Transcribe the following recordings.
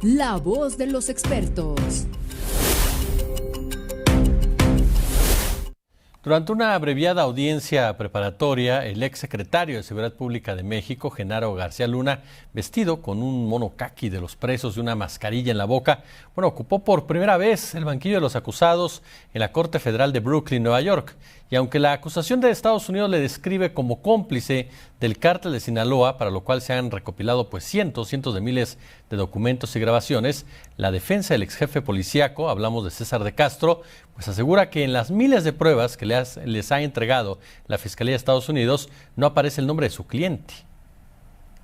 la voz de los expertos. Durante una abreviada audiencia preparatoria, el exsecretario de Seguridad Pública de México, Genaro García Luna, vestido con un mono caqui de los presos y una mascarilla en la boca, ocupó por primera vez el banquillo de los acusados en la Corte Federal de Brooklyn, Nueva York. Y aunque la acusación de Estados Unidos le describe como cómplice del cártel de Sinaloa, para lo cual se han recopilado cientos de miles de documentos y grabaciones, la defensa del exjefe policíaco, hablamos de César de Castro, asegura que en las miles de pruebas que les ha entregado la Fiscalía de Estados Unidos no aparece el nombre de su cliente.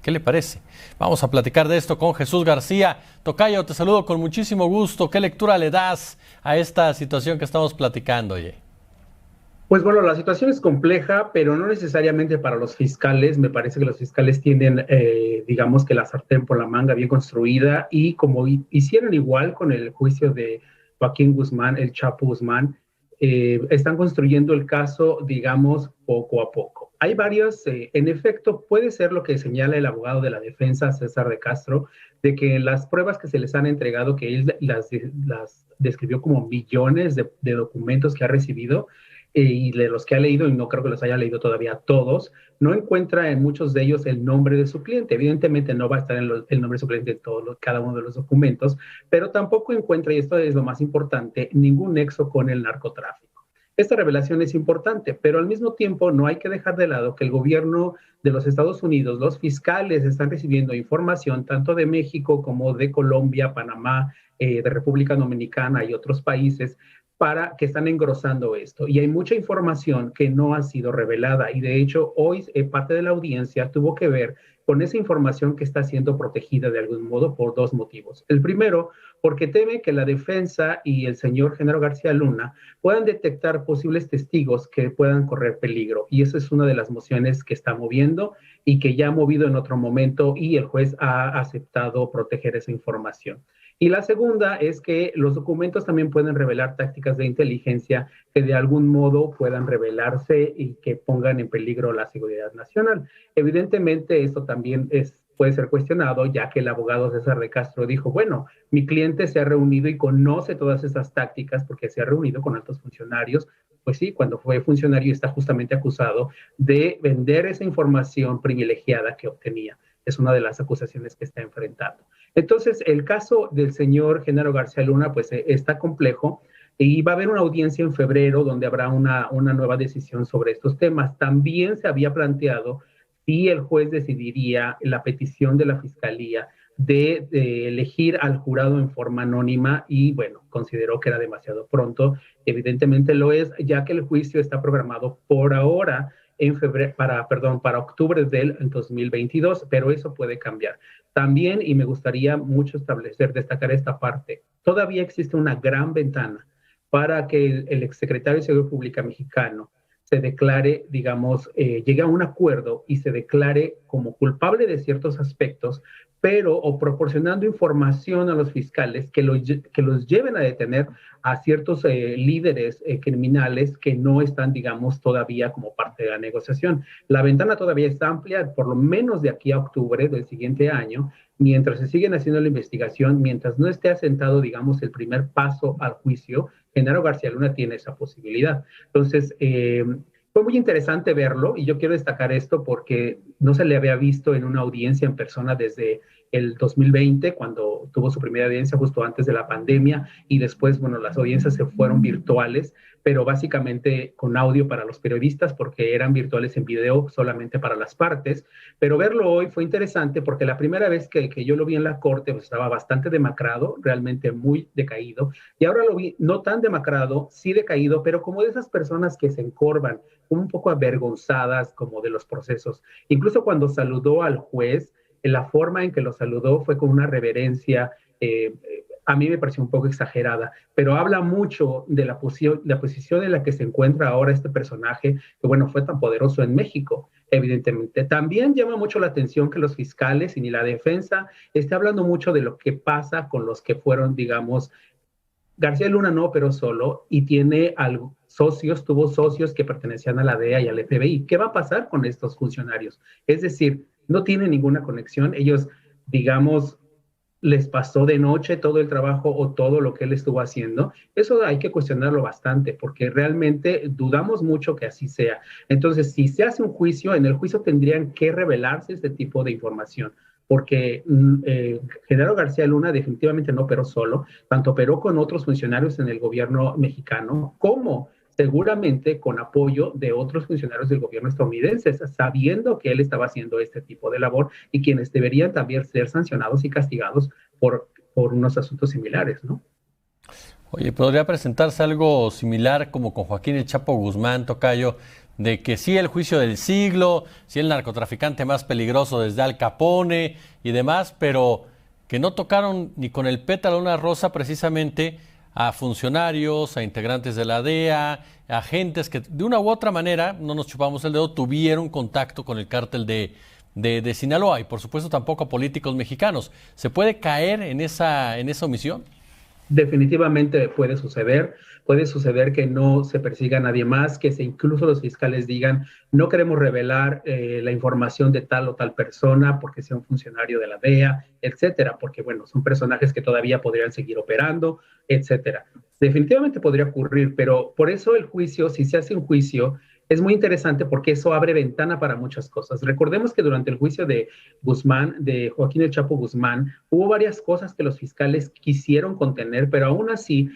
¿Qué le parece? Vamos a platicar de esto con Jesús García. Tocayo, te saludo con muchísimo gusto. ¿Qué lectura le das a esta situación que estamos platicando, oye? Pues bueno, la situación es compleja, pero no necesariamente para los fiscales. Me parece que los fiscales tienen, digamos que la sartén por la manga bien construida, y como hicieron igual con el juicio de Joaquín Guzmán, el Chapo Guzmán, están construyendo el caso, digamos, poco a poco. Hay varios, en efecto, puede ser lo que señala el abogado de la defensa, César de Castro, de que las pruebas que se les han entregado, que él las describió como millones de documentos que ha recibido, y de los que ha leído, y no creo que los haya leído todavía todos, no encuentra en muchos de ellos el nombre de su cliente. Evidentemente no va a estar el nombre de su cliente en cada uno de los documentos, pero tampoco encuentra, y esto es lo más importante, ningún nexo con el narcotráfico. Esta revelación es importante, pero al mismo tiempo no hay que dejar de lado que el gobierno de los Estados Unidos, los fiscales están recibiendo información tanto de México como de Colombia, Panamá, de República Dominicana y otros países, para que están engrosando esto. Y hay mucha información que no ha sido revelada. Y de hecho, hoy parte de la audiencia tuvo que ver con esa información que está siendo protegida de algún modo por dos motivos. El primero, porque teme que la defensa y el señor Genaro García Luna puedan detectar posibles testigos que puedan correr peligro. Y esa es una de las mociones que está moviendo y que ya ha movido en otro momento, y el juez ha aceptado proteger esa información. Y la segunda es que los documentos también pueden revelar tácticas de inteligencia que de algún modo puedan revelarse y que pongan en peligro la seguridad nacional. Evidentemente, esto también puede ser cuestionado, ya que el abogado César de Castro dijo, bueno, mi cliente se ha reunido y conoce todas estas tácticas porque se ha reunido con altos funcionarios. Pues sí, cuando fue funcionario está justamente acusado de vender esa información privilegiada que obtenía. Es una de las acusaciones que está enfrentando. Entonces, el caso del señor Genaro García Luna, pues está complejo, y va a haber una audiencia en febrero donde habrá una nueva decisión sobre estos temas. También se había planteado si el juez decidiría la petición de la Fiscalía de elegir al jurado en forma anónima, y bueno, consideró que era demasiado pronto. Evidentemente lo es, ya que el juicio está programado por ahora en febrero, para octubre del 2022, pero eso puede cambiar. También, y me gustaría mucho destacar esta parte, todavía existe una gran ventana para que el exsecretario de Seguridad Pública mexicano se declare, digamos, llegue a un acuerdo y se declare como culpable de ciertos aspectos, pero o proporcionando información a los fiscales que los lleven a detener a ciertos líderes criminales que no están, digamos, todavía como parte de la negociación. La ventana todavía está amplia, por lo menos de aquí a octubre del siguiente año, mientras se siguen haciendo la investigación, mientras no esté asentado, digamos, el primer paso al juicio. Genaro García Luna tiene esa posibilidad. Entonces, fue muy interesante verlo, y yo quiero destacar esto porque no se le había visto en una audiencia en persona desde el 2020, cuando tuvo su primera audiencia justo antes de la pandemia, y después, bueno, las audiencias se fueron virtuales, pero básicamente con audio para los periodistas, porque eran virtuales en video solamente para las partes. Pero verlo hoy fue interesante porque la primera vez que yo lo vi en la corte, pues estaba bastante demacrado, realmente muy decaído, y ahora lo vi no tan demacrado, sí decaído, pero como de esas personas que se encorvan, un poco avergonzadas como de los procesos. Incluso cuando saludó al juez, la forma en que lo saludó fue con una reverencia, a mí me pareció un poco exagerada, pero habla mucho de la posición en la que se encuentra ahora este personaje, que bueno, fue tan poderoso en México, evidentemente. También llama mucho la atención que los fiscales y ni la defensa esté hablando mucho de lo que pasa con los que fueron, digamos, García Luna no operó solo y tuvo socios que pertenecían a la DEA y al FBI. ¿Qué va a pasar con estos funcionarios? Es decir, no tienen ninguna conexión. Ellos, digamos, les pasó de noche todo el trabajo o todo lo que él estuvo haciendo. Eso hay que cuestionarlo bastante porque realmente dudamos mucho que así sea. Entonces, si se hace un juicio, en el juicio tendrían que revelarse este tipo de información porque Genaro García Luna definitivamente no operó solo, tanto operó con otros funcionarios en el gobierno mexicano como seguramente con apoyo de otros funcionarios del gobierno estadounidense, sabiendo que él estaba haciendo este tipo de labor y quienes deberían también ser sancionados y castigados por unos asuntos similares, ¿no? Oye, ¿podría presentarse algo similar como con Joaquín El Chapo Guzmán, tocayo, de que sí el juicio del siglo, sí el narcotraficante más peligroso desde Al Capone y demás, pero que no tocaron ni con el pétalo de una rosa precisamente a funcionarios, a integrantes de la DEA, a agentes que de una u otra manera, no nos chupamos el dedo, tuvieron contacto con el cártel de Sinaloa y por supuesto tampoco a políticos mexicanos? ¿Se puede caer en esa omisión? Definitivamente puede suceder que no se persiga a nadie más, que incluso los fiscales digan, no queremos revelar la información de tal o tal persona porque sea un funcionario de la DEA, etcétera, porque bueno, son personajes que todavía podrían seguir operando, etcétera. Definitivamente podría ocurrir, pero por eso el juicio, si se hace un juicio, es muy interesante porque eso abre ventana para muchas cosas. Recordemos que durante el juicio de Guzmán, de Joaquín El Chapo Guzmán, hubo varias cosas que los fiscales quisieron contener, pero aún así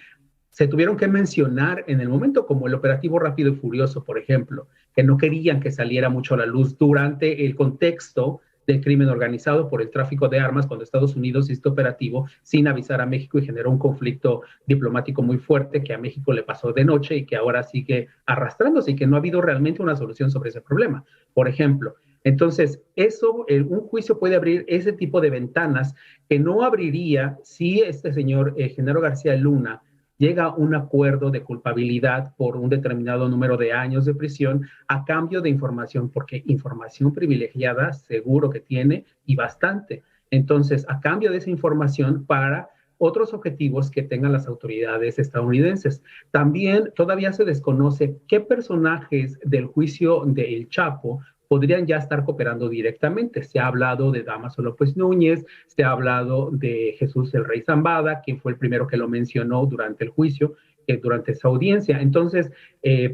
se tuvieron que mencionar en el momento, como el operativo Rápido y Furioso, por ejemplo, que no querían que saliera mucho a la luz durante el contexto del crimen organizado por el tráfico de armas cuando Estados Unidos hizo operativo sin avisar a México y generó un conflicto diplomático muy fuerte que a México le pasó de noche y que ahora sigue arrastrándose y que no ha habido realmente una solución sobre ese problema. Por ejemplo, entonces, un juicio puede abrir ese tipo de ventanas que no abriría si este señor Genaro García Luna llega a un acuerdo de culpabilidad por un determinado número de años de prisión a cambio de información, porque información privilegiada seguro que tiene y bastante. Entonces, a cambio de esa información para otros objetivos que tengan las autoridades estadounidenses. También todavía se desconoce qué personajes del juicio de El Chapo podrían ya estar cooperando directamente. Se ha hablado de Damaso López Núñez, se ha hablado de Jesús el Rey Zambada, quien fue el primero que lo mencionó durante el juicio, durante esa audiencia. Entonces,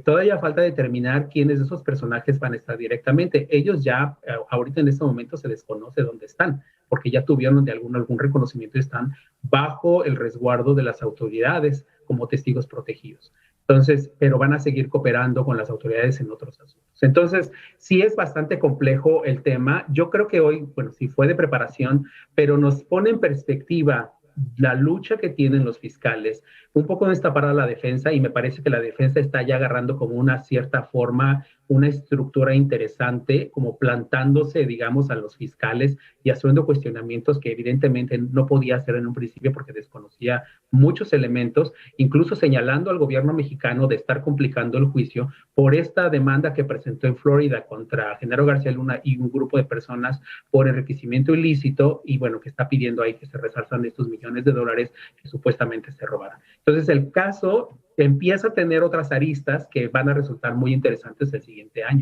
todavía falta determinar quiénes de esos personajes van a estar directamente. Ellos ya, ahorita en este momento se desconoce dónde están, porque ya tuvieron de algún reconocimiento y están bajo el resguardo de las autoridades como testigos protegidos. Entonces, pero van a seguir cooperando con las autoridades en otros asuntos. Entonces, sí es bastante complejo el tema. Yo creo que hoy, bueno, sí fue de preparación, pero nos pone en perspectiva la lucha que tienen los fiscales. Un poco no está para la defensa y me parece que la defensa está ya agarrando como una cierta forma, una estructura interesante, como plantándose, digamos, a los fiscales y haciendo cuestionamientos que evidentemente no podía hacer en un principio porque desconocía muchos elementos, incluso señalando al gobierno mexicano de estar complicando el juicio por esta demanda que presentó en Florida contra Genaro García Luna y un grupo de personas por enriquecimiento ilícito y bueno, que está pidiendo ahí que se resalzan estos millones de dólares que supuestamente se robaron. Entonces el caso empieza a tener otras aristas que van a resultar muy interesantes el siguiente año.